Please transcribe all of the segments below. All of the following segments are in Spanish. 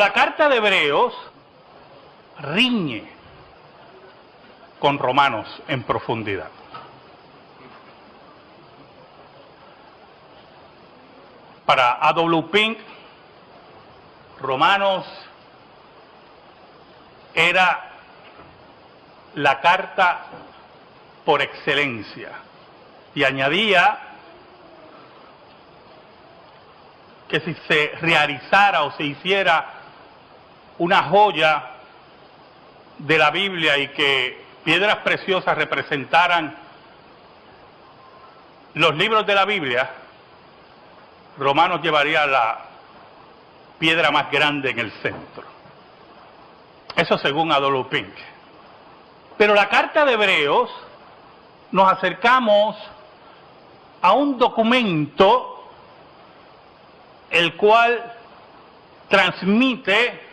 La carta de Hebreos riñe con Romanos en profundidad. Para A.W. Pink, Romanos era la carta por excelencia, y añadía que si se realizara o se hiciera una joya de la Biblia y que piedras preciosas representaran los libros de la Biblia, Romanos llevaría la piedra más grande en el centro. Eso según A.W. Pink. Pero la carta de Hebreos, nos acercamos a un documento el cual transmite,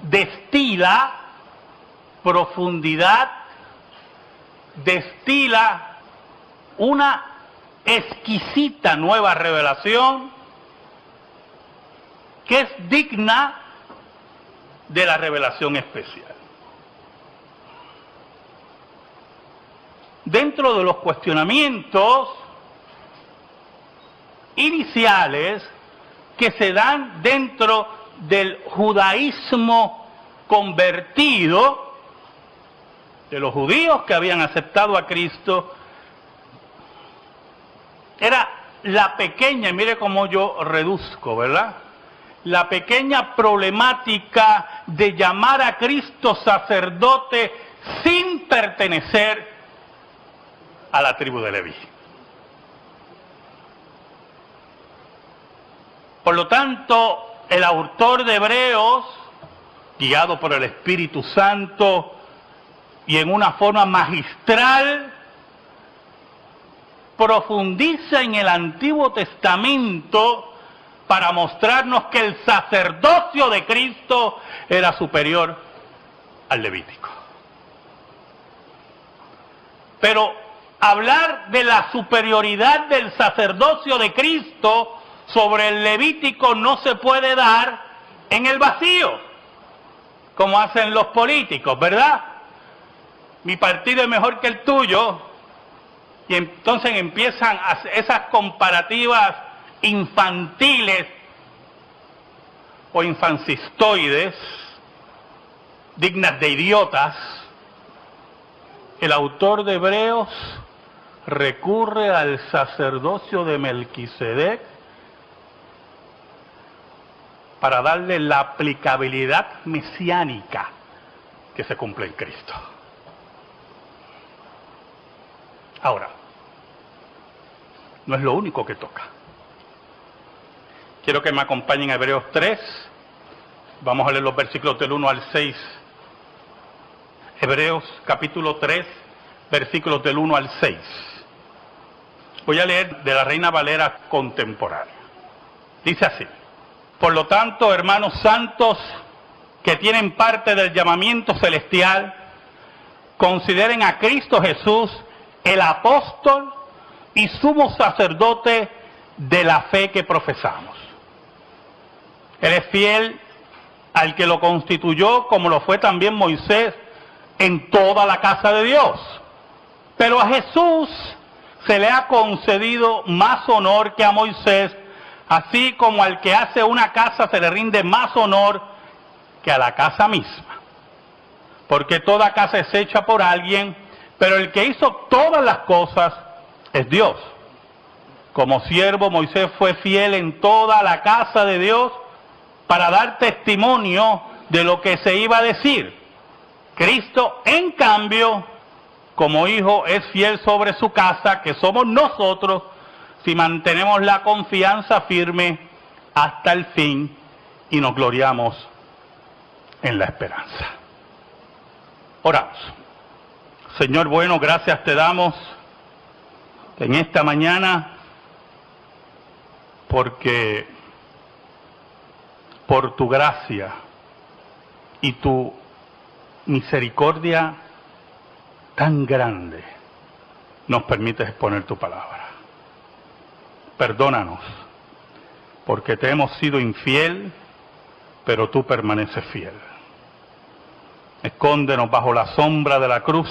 destila profundidad, destila una exquisita nueva revelación que es digna de la revelación especial. Dentro de los cuestionamientos iniciales que se dan dentro del judaísmo convertido, de los judíos que habían aceptado a Cristo, era la pequeña, y mire cómo yo reduzco, ¿verdad? La pequeña problemática de llamar a Cristo sacerdote sin pertenecer a la tribu de Leví. Por lo tanto, el autor de Hebreos, guiado por el Espíritu Santo y en una forma magistral, profundiza en el Antiguo Testamento para mostrarnos que el sacerdocio de Cristo era superior al levítico. Pero hablar de la superioridad del sacerdocio de Cristo sobre el levítico no se puede dar en el vacío, como hacen los políticos, ¿verdad? Mi partido es mejor que el tuyo, y entonces empiezan esas comparativas infantiles o infancistoides, dignas de idiotas. El autor de Hebreos recurre al sacerdocio de Melquisedec para darle la aplicabilidad mesiánica que se cumple en Cristo. Ahora, no es lo único que toca. Quiero que me acompañen a Hebreos 3. Vamos a leer los versículos del 1 al 6. Hebreos capítulo 3, versículos del 1 al 6. Voy a leer de la Reina Valera contemporánea. Dice así: por lo tanto, hermanos santos que tienen parte del llamamiento celestial, consideren a Cristo Jesús el apóstol y sumo sacerdote de la fe que profesamos. Él es fiel al que lo constituyó, como lo fue también Moisés en toda la casa de Dios. Pero a Jesús se le ha concedido más honor que a Moisés, así como al que hace una casa se le rinde más honor que a la casa misma. Porque toda casa es hecha por alguien, pero el que hizo todas las cosas es Dios. Como siervo, Moisés fue fiel en toda la casa de Dios para dar testimonio de lo que se iba a decir. Cristo, en cambio, como hijo, es fiel sobre su casa, que somos nosotros, si mantenemos la confianza firme hasta el fin y nos gloriamos en la esperanza. Oramos. Señor bueno, gracias te damos en esta mañana, porque por tu gracia y tu misericordia tan grande nos permites exponer tu palabra. Perdónanos, porque te hemos sido infiel pero tú permaneces fiel. Escóndenos bajo la sombra de la cruz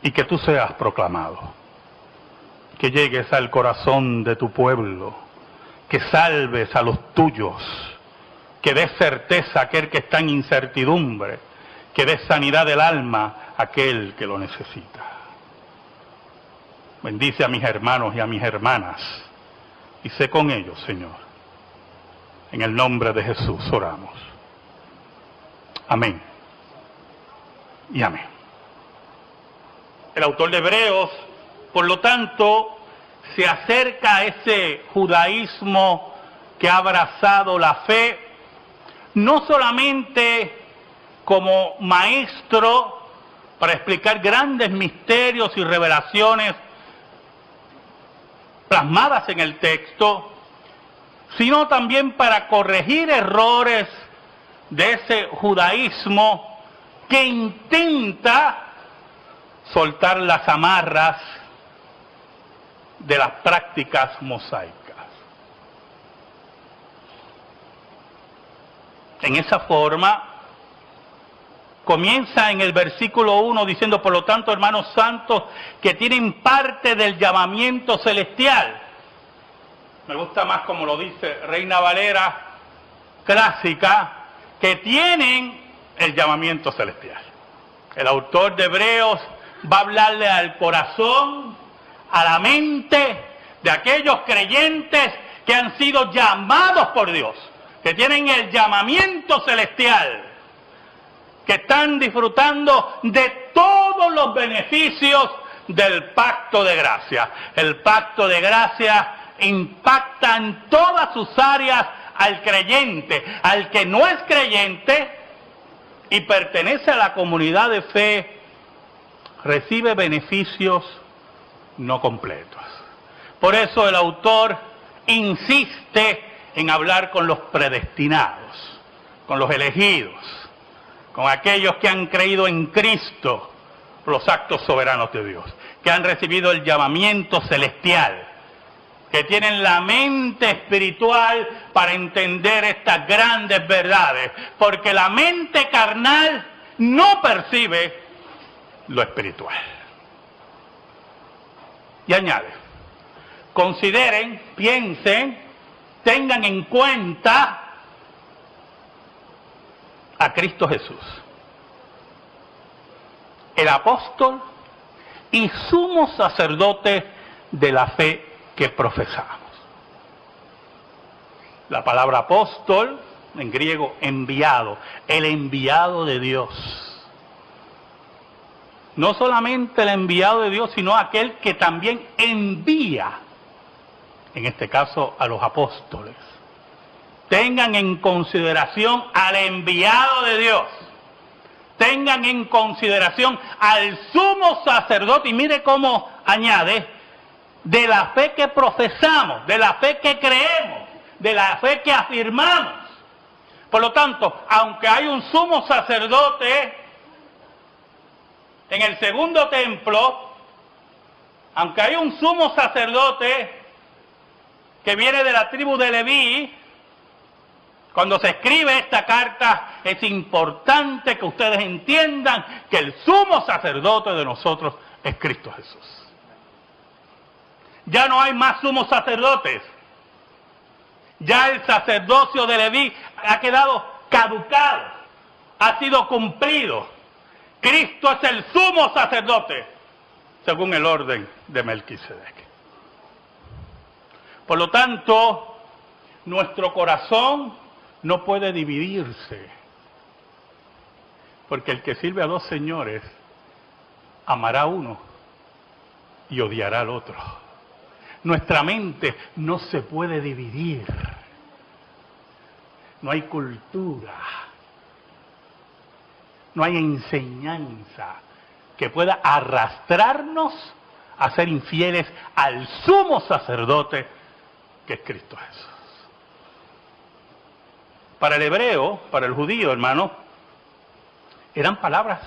y que tú seas proclamado. Que llegues al corazón de tu pueblo, que salves a los tuyos, que des certeza a aquel que está en incertidumbre, que des sanidad del alma a aquel que lo necesita. Bendice a mis hermanos y a mis hermanas y sé con ellos, Señor. En el nombre de Jesús oramos. Amén y amén. El autor de Hebreos, por lo tanto, se acerca a ese judaísmo que ha abrazado la fe, no solamente como maestro para explicar grandes misterios y revelaciones plasmadas en el texto, sino también para corregir errores de ese judaísmo que intenta soltar las amarras de las prácticas mosaicas. En esa forma, comienza en el versículo 1 diciendo, por lo tanto, hermanos santos, que tienen parte del llamamiento celestial. Me gusta más como lo dice Reina Valera clásica, que tienen el llamamiento celestial. El autor de Hebreos va a hablarle al corazón, a la mente de aquellos creyentes que han sido llamados por Dios, que tienen el llamamiento celestial, que están disfrutando de todos los beneficios del pacto de gracia. El pacto de gracia impacta en todas sus áreas al creyente. Al que no es creyente y pertenece a la comunidad de fe, recibe beneficios no completos. Por eso el autor insiste en hablar con los predestinados, con los elegidos, con aquellos que han creído en Cristo, los actos soberanos de Dios, que han recibido el llamamiento celestial, que tienen la mente espiritual para entender estas grandes verdades, porque la mente carnal no percibe lo espiritual. Y añade, consideren, piensen, tengan en cuenta a Cristo Jesús, el apóstol y sumo sacerdote de la fe que profesamos. La palabra apóstol, en griego enviado, el enviado de Dios. No solamente el enviado de Dios, sino aquel que también envía, en este caso a los apóstoles. Tengan en consideración al enviado de Dios. Tengan en consideración al sumo sacerdote. Y mire cómo añade, de la fe que profesamos, de la fe que creemos, de la fe que afirmamos. Por lo tanto, aunque hay un sumo sacerdote en el segundo templo, aunque hay un sumo sacerdote que viene de la tribu de Leví, cuando se escribe esta carta es importante que ustedes entiendan que el sumo sacerdote de nosotros es Cristo Jesús. Ya no hay más sumos sacerdotes. Ya el sacerdocio de Leví ha quedado caducado, ha sido cumplido. Cristo es el sumo sacerdote, según el orden de Melquisedec. Por lo tanto, nuestro corazón no puede dividirse, porque el que sirve a dos señores amará a uno y odiará al otro. Nuestra mente no se puede dividir. No hay cultura, no hay enseñanza que pueda arrastrarnos a ser infieles al sumo sacerdote que es Cristo Jesús. Para el hebreo, para el judío, hermano, eran palabras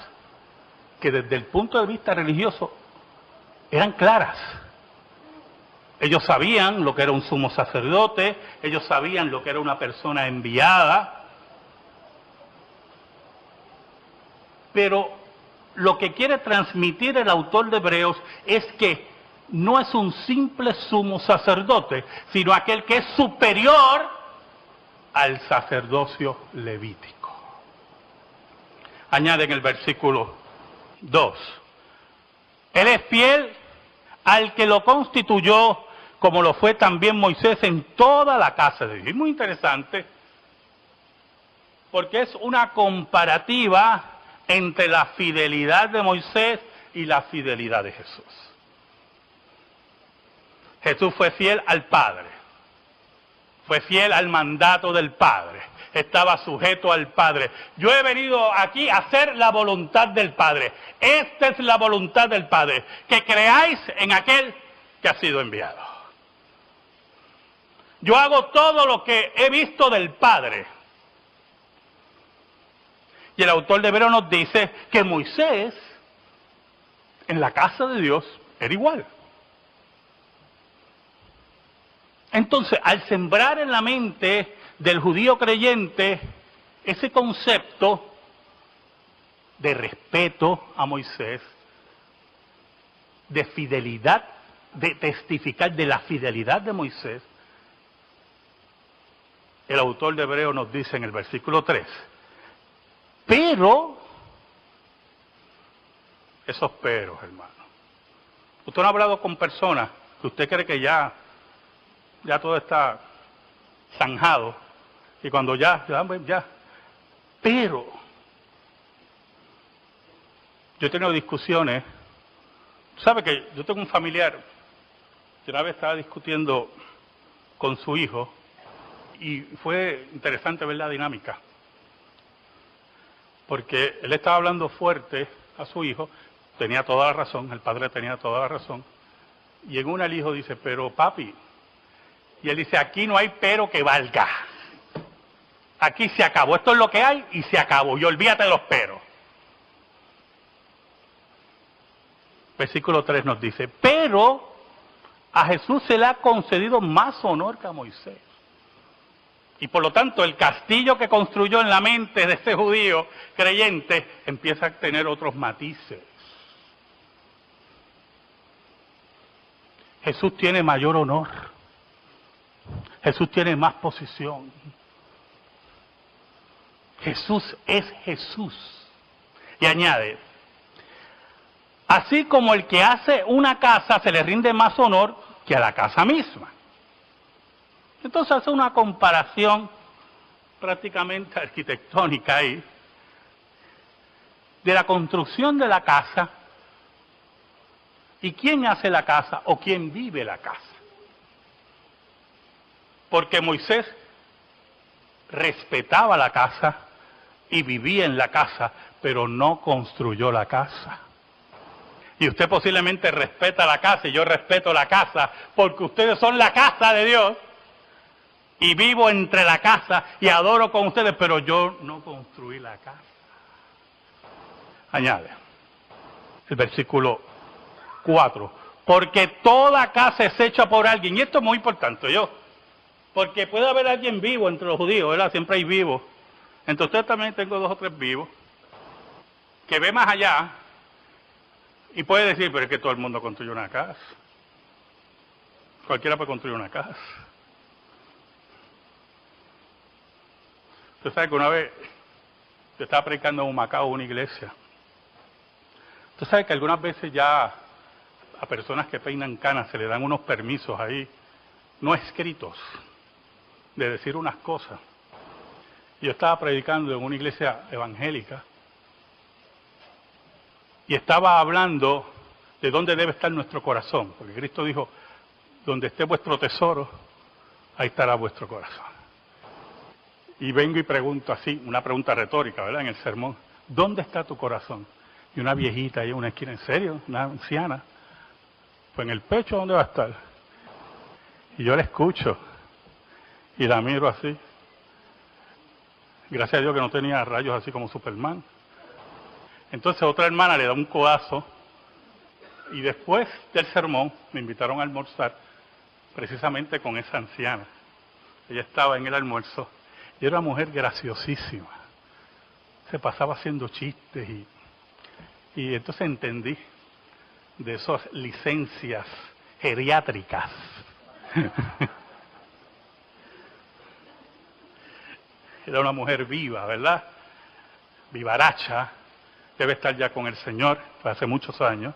que desde el punto de vista religioso eran claras. Ellos sabían lo que era un sumo sacerdote, ellos sabían lo que era una persona enviada, Pero lo que quiere transmitir el autor de Hebreos es que no es un simple sumo sacerdote, sino aquel que es superior al sacerdocio levítico. Añade en el versículo 2, Él es fiel al que lo constituyó, como lo fue también Moisés en toda la casa de Dios. Es muy interesante, porque es una comparativa entre la fidelidad de Moisés y la fidelidad de Jesús. Jesús fue fiel al Padre, fue fiel al mandato del Padre, estaba sujeto al Padre. Yo he venido aquí a hacer la voluntad del Padre. Esta es la voluntad del Padre, que creáis en aquel que ha sido enviado. Yo hago todo lo que he visto del Padre. Y el autor de Hebreos nos dice que Moisés, en la casa de Dios, era igual. Entonces, al sembrar en la mente del judío creyente ese concepto de respeto a Moisés, de fidelidad, de testificar de la fidelidad de Moisés, el autor de Hebreos nos dice en el versículo 3, pero, esos peros, hermano. Usted no ha hablado con personas que usted cree que ya todo está zanjado, y cuando ya, pero, yo he tenido discusiones, ¿sabe que yo tengo un familiar que una vez estaba discutiendo con su hijo, y fue interesante ver la dinámica, porque él estaba hablando fuerte a su hijo, tenía toda la razón, el padre tenía toda la razón, y en una el hijo dice, pero papi, y él dice, aquí no hay pero que valga, aquí se acabó, esto es lo que hay y se acabó, y olvídate de los peros. Versículo 3 nos dice, pero a Jesús se le ha concedido más honor que a Moisés. Y por lo tanto el castillo que construyó en la mente de ese judío creyente empieza a tener otros matices. Jesús tiene mayor honor. Jesús tiene más posición. Jesús es Jesús. Y añade, así como el que hace una casa se le rinde más honor que a la casa misma. Entonces hace una comparación prácticamente arquitectónica ahí, de la construcción de la casa y quién hace la casa o quién vive la casa. Porque Moisés respetaba la casa y vivía en la casa, pero no construyó la casa. Y usted posiblemente respeta la casa y yo respeto la casa porque ustedes son la casa de Dios. Y vivo entre la casa y adoro con ustedes, pero yo no construí la casa. Añade el versículo 4. Porque toda casa es hecha por alguien. Y esto es muy importante, porque puede haber alguien vivo entre los judíos, ¿verdad? Siempre hay vivos. Entre ustedes también tengo 2 o 3 vivos, que ve más allá y puede decir, pero es que todo el mundo construye una casa. Cualquiera puede construir una casa. Usted sabe que una vez yo estaba predicando en Humacao, una iglesia. Usted sabe que algunas veces ya a personas que peinan canas se le dan unos permisos ahí, no escritos, de decir unas cosas. Yo estaba predicando en una iglesia evangélica y estaba hablando de dónde debe estar nuestro corazón, porque Cristo dijo, donde esté vuestro tesoro, ahí estará vuestro corazón. Y vengo y pregunto así, una pregunta retórica, ¿verdad? En el sermón, ¿dónde está tu corazón? Y una viejita ahí en una esquina, ¿en serio? Una anciana. Pues en el pecho, ¿dónde va a estar? Y yo la escucho y la miro así. Gracias a Dios que no tenía rayos así como Superman. Entonces otra hermana le da un codazo y después del sermón me invitaron a almorzar precisamente con esa anciana. Ella estaba en el almuerzo. Y era una mujer graciosísima. Se pasaba haciendo chistes y Y entonces entendí de esas licencias geriátricas. Era una mujer viva, ¿verdad? Vivaracha, debe estar ya con el Señor, fue hace muchos años.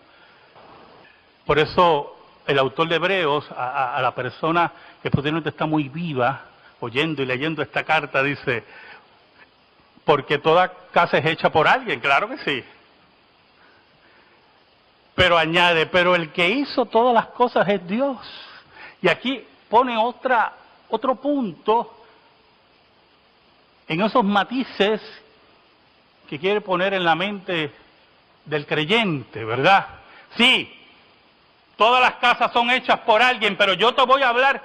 Por eso el autor de Hebreos, a la persona que posiblemente está muy viva, oyendo y leyendo esta carta, dice, porque toda casa es hecha por alguien, claro que sí. Pero añade, pero el que hizo todas las cosas es Dios. Y aquí pone otro punto en esos matices que quiere poner en la mente del creyente, ¿verdad? Sí, todas las casas son hechas por alguien, pero yo te voy a hablar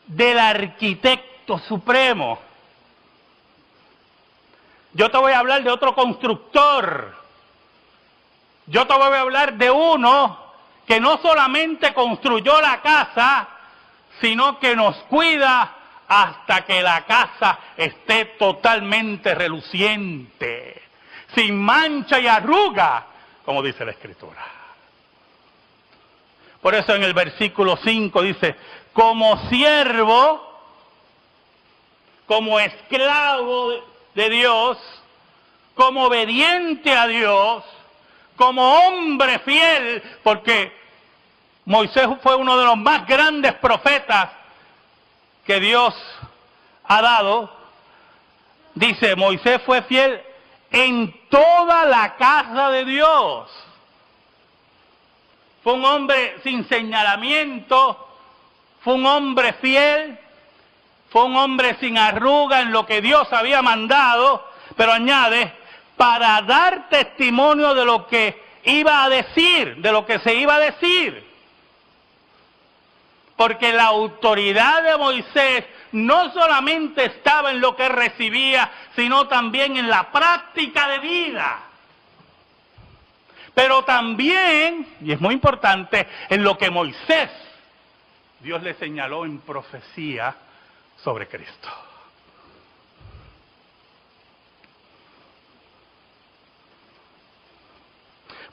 del arquitecto supremo. Yo te voy a hablar de otro constructor. Yo te voy a hablar de uno que no solamente construyó la casa, sino que nos cuida hasta que la casa esté totalmente reluciente, sin mancha y arruga, como dice la Escritura. Por eso en el versículo 5 dice, como siervo, como esclavo de Dios, como obediente a Dios, como hombre fiel, porque Moisés fue uno de los más grandes profetas que Dios ha dado. Dice, Moisés fue fiel en toda la casa de Dios. Fue un hombre sin señalamiento, fue un hombre fiel, fue un hombre sin arruga en lo que Dios había mandado, pero añade, para dar testimonio de lo que iba a decir, de lo que se iba a decir. Porque la autoridad de Moisés no solamente estaba en lo que recibía, sino también en la práctica de vida. Pero también, y es muy importante, en lo que Moisés, Dios le señaló en profecía sobre Cristo.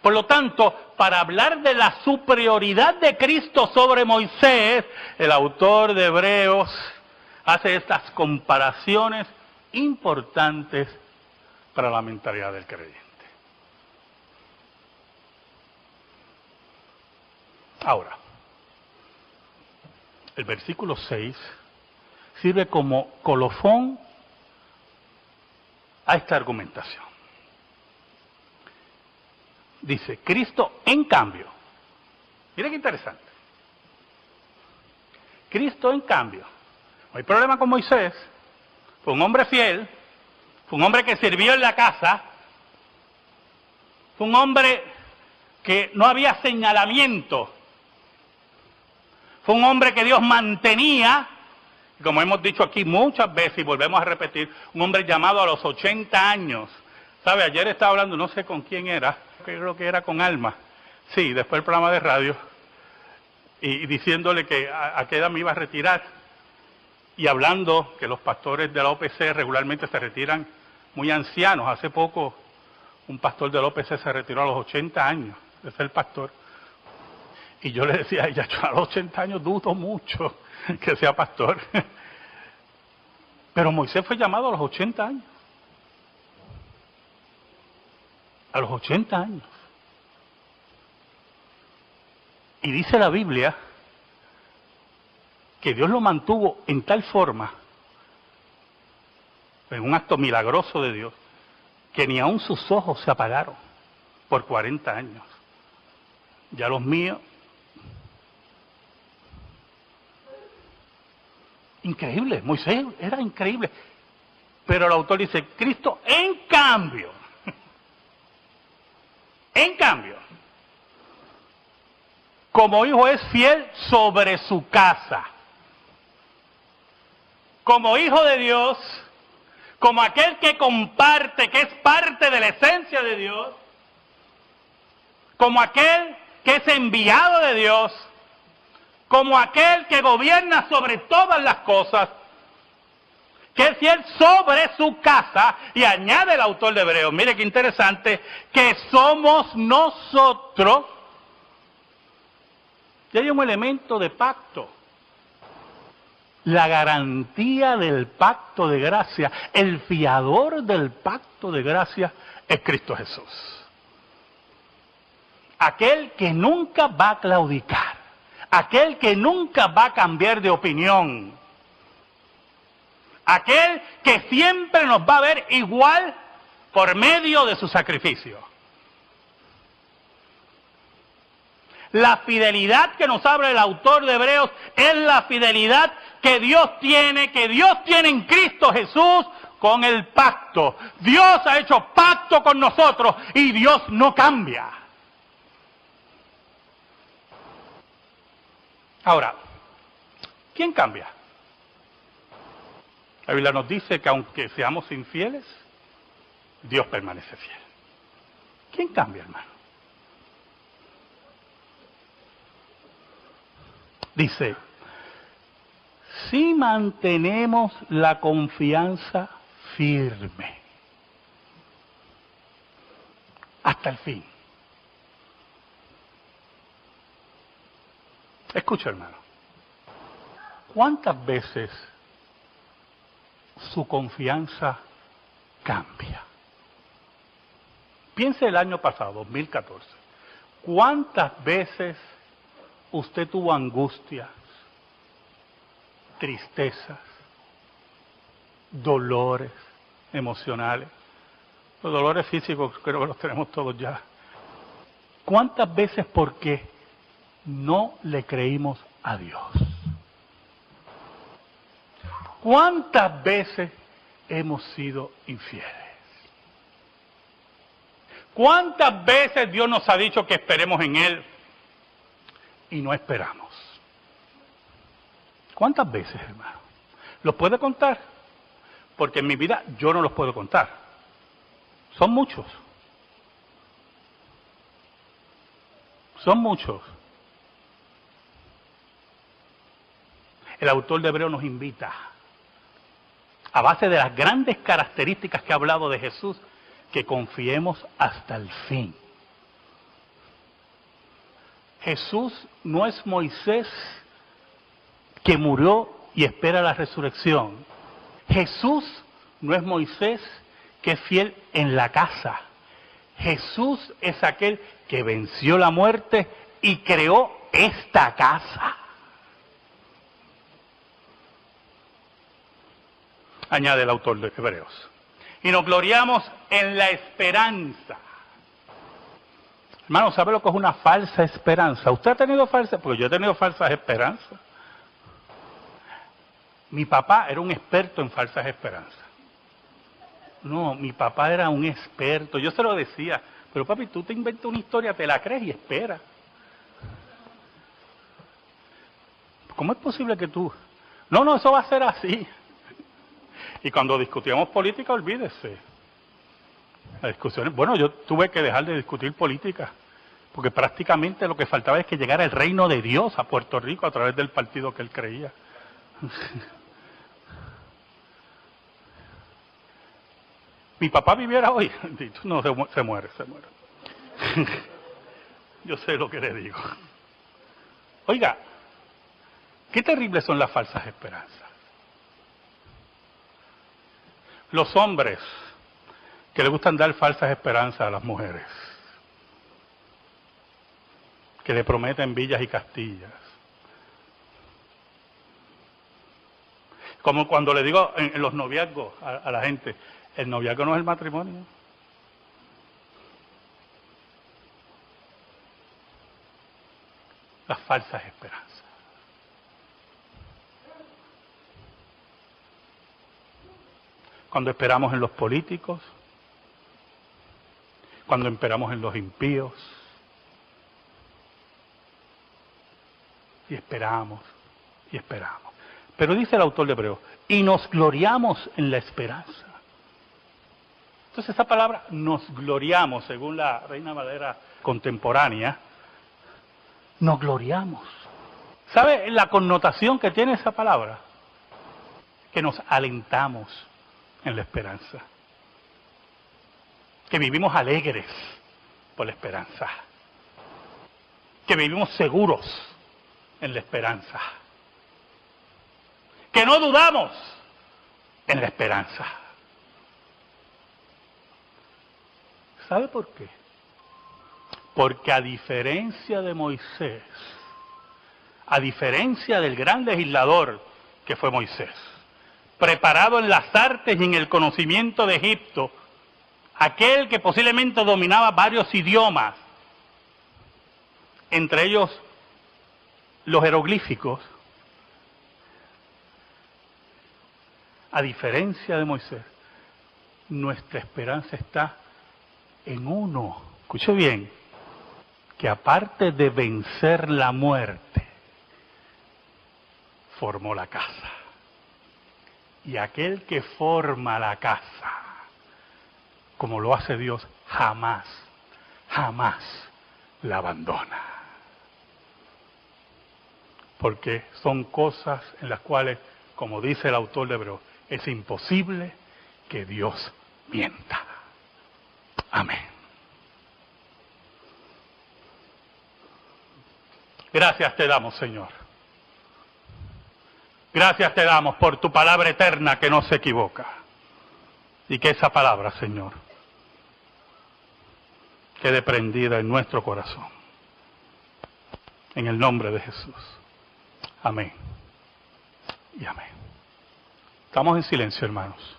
Por lo tanto, para hablar de la superioridad de Cristo sobre Moisés, el autor de Hebreos hace estas comparaciones importantes para la mentalidad del creyente. Ahora, el versículo 6 sirve como colofón a esta argumentación. Dice, Cristo en cambio, mire qué interesante, Cristo en cambio, no hay problema con Moisés, fue un hombre fiel, fue un hombre que sirvió en la casa, fue un hombre que no había señalamiento, fue un hombre que Dios mantenía, como hemos dicho aquí muchas veces y volvemos a repetir, un hombre llamado a los 80 años. ¿Sabe? Ayer estaba hablando, no sé con quién era, creo que era con Alma, sí, después del programa de radio, y diciéndole que a qué edad me iba a retirar, y hablando que los pastores de la OPC regularmente se retiran muy ancianos. Hace poco un pastor de la OPC se retiró a los 80 años de ser pastor, y yo le decía a ella, yo a los 80 años dudo mucho que sea pastor, pero Moisés fue llamado a los 80 años. A los 80 años. Y dice la Biblia que Dios lo mantuvo en tal forma, en un acto milagroso de Dios, que ni aun sus ojos se apagaron por 40 años. Ya los míos. Increíble, Moisés era increíble. Pero el autor dice, Cristo en cambio, como hijo es fiel sobre su casa. Como hijo de Dios, como aquel que comparte, que es parte de la esencia de Dios, como aquel que es enviado de Dios, como aquel que gobierna sobre todas las cosas, que es fiel sobre su casa, y añade el autor de Hebreos, mire qué interesante, que somos nosotros. Y hay un elemento de pacto. La garantía del pacto de gracia, el fiador del pacto de gracia es Cristo Jesús. Aquel que nunca va a claudicar, aquel que nunca va a cambiar de opinión, aquel que siempre nos va a ver igual por medio de su sacrificio. La fidelidad que nos habla el autor de Hebreos es la fidelidad que Dios tiene en Cristo Jesús con el pacto. Dios ha hecho pacto con nosotros y Dios no cambia. Ahora, ¿quién cambia? La Biblia nos dice que aunque seamos infieles, Dios permanece fiel. ¿Quién cambia, hermano? Dice, si mantenemos la confianza firme hasta el fin. Escucha, hermano, ¿cuántas veces su confianza cambia? Piense el año pasado, 2014. ¿Cuántas veces usted tuvo angustias, tristezas, dolores emocionales? Los dolores físicos creo que los tenemos todos ya. ¿Cuántas veces porque no le creímos a Dios? ¿Cuántas veces hemos sido infieles? ¿Cuántas veces Dios nos ha dicho que esperemos en Él y no esperamos? ¿Cuántas veces, hermano? ¿Los puede contar? Porque en mi vida yo no los puedo contar. Son muchos. Son muchos. El autor de Hebreos nos invita, a base de las grandes características que ha hablado de Jesús, que confiemos hasta el fin. Jesús no es Moisés que murió y espera la resurrección. Jesús no es Moisés que es fiel en la casa. Jesús es aquel que venció la muerte y creó esta casa. Añade el autor de Hebreos. Y nos gloriamos en la esperanza. Hermano, ¿sabe lo que es una falsa esperanza? ¿Usted ha tenido falsa? Porque yo he tenido falsas esperanzas. Mi papá era un experto en falsas esperanzas. No, mi papá era un experto. Yo se lo decía, pero papi, tú te inventas una historia, te la crees y espera. ¿Cómo es posible que tú? No, eso va a ser así. Y cuando discutíamos política, olvídese. Las discusiones, bueno, yo tuve que dejar de discutir política, porque prácticamente lo que faltaba es que llegara el reino de Dios a Puerto Rico a través del partido que él creía. Mi papá viviera hoy, no, se muere. Yo sé lo que le digo. Oiga, qué terribles son las falsas esperanzas. Los hombres que le gustan dar falsas esperanzas a las mujeres, que le prometen villas y castillas. Como cuando le digo en los noviazgos a la gente, el noviazgo no es el matrimonio. Las falsas esperanzas. Cuando esperamos en los políticos, cuando esperamos en los impíos, y esperamos. Pero dice el autor de Hebreos, y nos gloriamos en la esperanza. Entonces esa palabra, nos gloriamos, según la Reina Valera contemporánea, nos gloriamos. ¿Sabe la connotación que tiene esa palabra? que nos alentamos en la esperanza, que vivimos alegres por la esperanza, que vivimos seguros en la esperanza, que no dudamos en la esperanza. ¿Sabe por qué? Porque a diferencia de Moisés, a diferencia del gran legislador que fue Moisés, preparado en las artes y en el conocimiento de Egipto, aquel que posiblemente dominaba varios idiomas, entre ellos los jeroglíficos, a diferencia de Moisés, nuestra esperanza está en uno. Escuche bien, que aparte de vencer la muerte, formó la casa. Y aquel que forma la casa, como lo hace Dios, jamás, jamás la abandona. Porque son cosas en las cuales, como dice el autor de Hebreos, es imposible que Dios mienta. Amén. Gracias te damos, Señor. Gracias te damos por tu palabra eterna que no se equivoca. Y que esa palabra, Señor, quede prendida en nuestro corazón. En el nombre de Jesús. Amén. Y amén. Estamos en silencio, hermanos.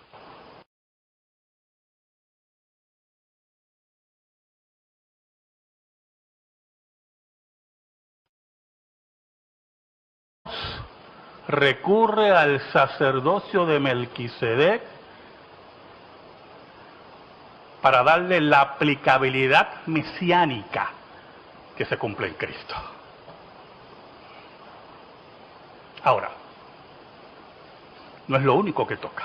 Recurre al sacerdocio de Melquisedec para darle la aplicabilidad mesiánica que se cumple en Cristo. Ahora, no es lo único que toca.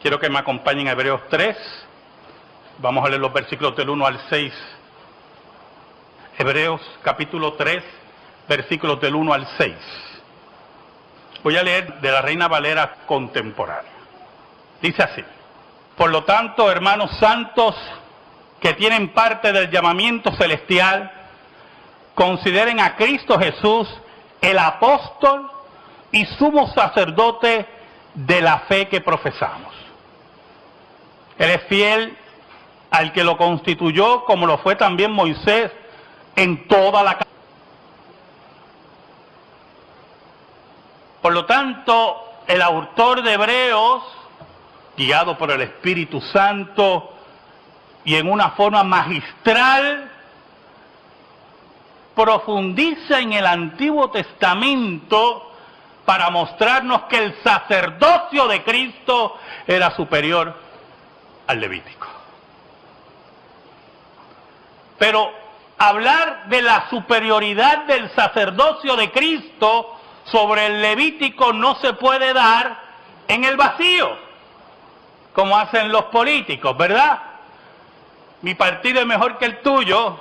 Quiero que me acompañen a Hebreos 3. Vamos a leer los versículos del 1 al 6. Hebreos capítulo 3, versículos del 1 al 6. Voy a leer de la Reina Valera contemporánea. Dice así: por lo tanto, hermanos santos que tienen parte del llamamiento celestial, consideren a Cristo Jesús, el apóstol y sumo sacerdote de la fe que profesamos. Él es fiel al que lo constituyó, como lo fue también Moisés en toda la casa. Por lo tanto, el autor de Hebreos, guiado por el Espíritu Santo y en una forma magistral, profundiza en el Antiguo Testamento para mostrarnos que el sacerdocio de Cristo era superior al levítico. Pero hablar de la superioridad del sacerdocio de Cristo sobre el levítico no se puede dar en el vacío, como hacen los políticos, ¿verdad? Mi partido es mejor que el tuyo,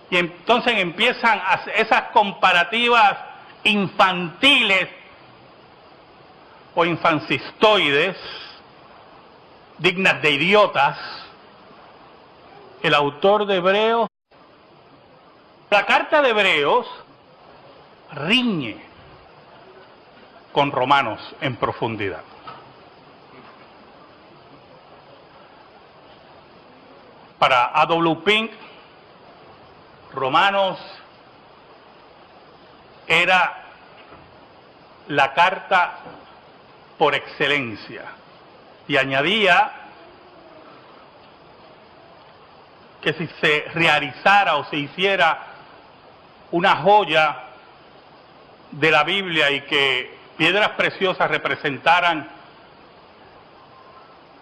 y entonces empiezan esas comparativas infantiles o infancistoides, dignas de idiotas. El autor de Hebreos, la carta de Hebreos, riñe con Romanos en profundidad. Para A.W. Pink, Romanos era la carta por excelencia, y añadía que si se realizara o se hiciera una joya de la Biblia y que piedras preciosas representaran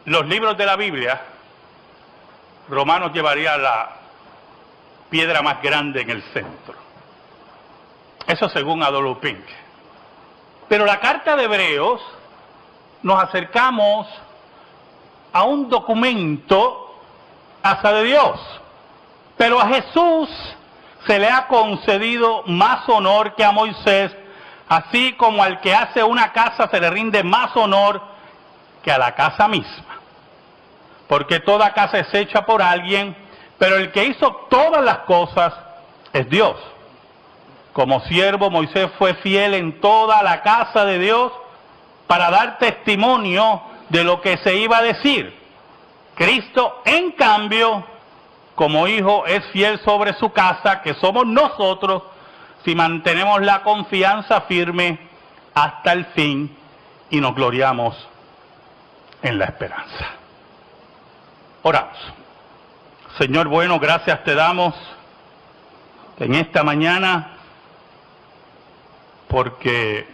los libros de la Biblia, Romanos llevaría la piedra más grande en el centro. Eso según A.W. Pink. Pero la carta de Hebreos, nos acercamos a un documento, casa de Dios. Pero a Jesús se le ha concedido más honor que a Moisés así como al que hace una casa se le rinde más honor que a la casa misma. Porque toda casa es hecha por alguien, pero el que hizo todas las cosas es Dios. Como siervo, Moisés fue fiel en toda la casa de Dios para dar testimonio de lo que se iba a decir. Cristo, en cambio, como hijo, es fiel sobre su casa, que somos nosotros, si mantenemos la confianza firme hasta el fin y nos gloriamos en la esperanza. Oramos. Señor bueno, gracias te damos en esta mañana porque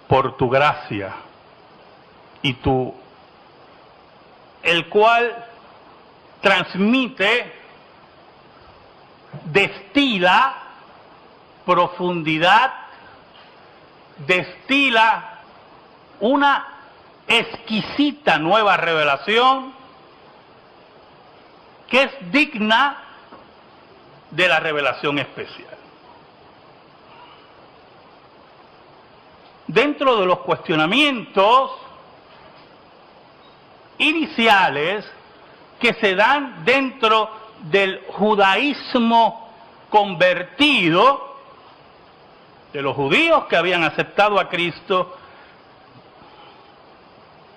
por tu gracia y el cual transmite, destila profundidad, destila una exquisita nueva revelación que es digna de la revelación especial. Dentro de los cuestionamientos iniciales que se dan dentro del judaísmo convertido, de los judíos que habían aceptado a Cristo,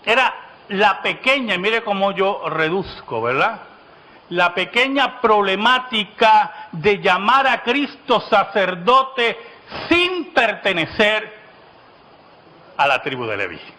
era la pequeña, mire cómo yo reduzco, ¿verdad? La pequeña problemática de llamar a Cristo sacerdote sin pertenecer a la tribu de Leví.